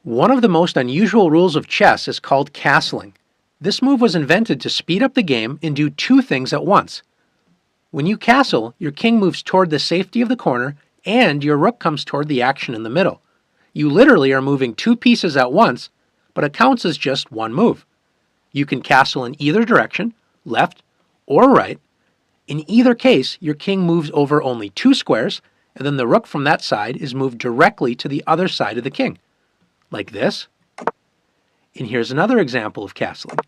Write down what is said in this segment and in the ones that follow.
One of the most unusual rules of chess is called castling. This move was invented to speed up the game and do two things at once. When you castle, your king moves toward the safety of the corner and your rook comes toward the action in the middle. You literally are moving two pieces at once, but it counts as just one move. You can castle in either direction, left or right. In either case, your king moves over only two squares, and then the rook from that side is moved directly to the other side of the king, like this. And here's another example of castling.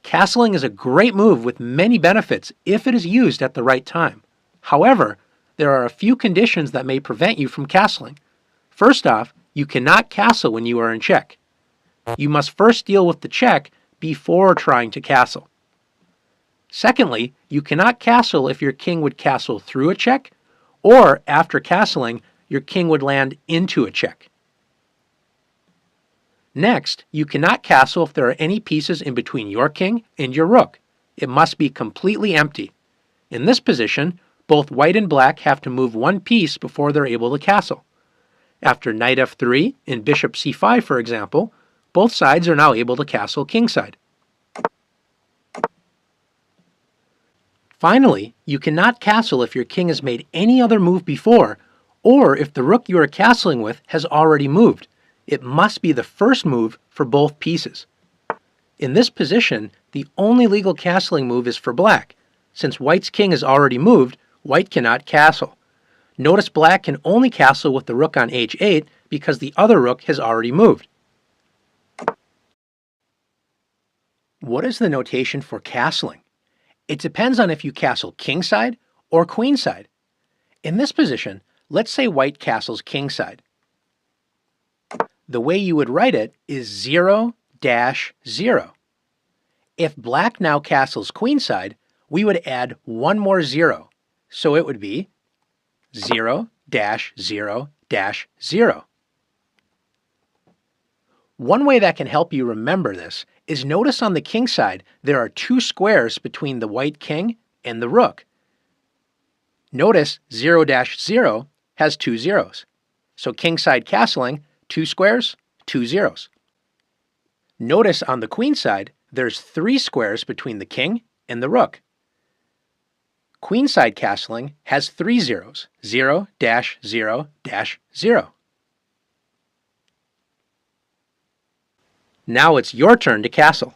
Castling is a great move with many benefits if it is used at the right time. However, there are a few conditions that may prevent you from castling. First off, you cannot castle when you are in check. You must first deal with the check before trying to castle. Secondly, you cannot castle if your king would castle through a check, or after castling, your king would land into a check. Next, you cannot castle if there are any pieces in between your king and your rook. It must be completely empty. In this position, both white and black have to move one piece before they're able to castle. After knight f3 and bishop c5, for example, both sides are now able to castle kingside. Finally, you cannot castle if your king has made any other move before, or if the rook you are castling with has already moved. It must be the first move for both pieces. In this position, the only legal castling move is for black. Since white's king has already moved, white cannot castle. Notice black can only castle with the rook on h8 because the other rook has already moved. What is the notation for castling? It depends on if you castle kingside or queenside. In this position, let's say white castles kingside. The way you would write it is 0-0. If black now castles queenside, we would add one more 0, so it would be 0-0-0. One way that can help you remember this is notice on the king side there are two squares between the white king and the rook. Notice 0-0 has two zeros. So kingside castling, two squares, two zeros. Notice on the queen side there's three squares between the king and the rook. Queenside castling has three zeros, 0-0-0. Now it's your turn to castle.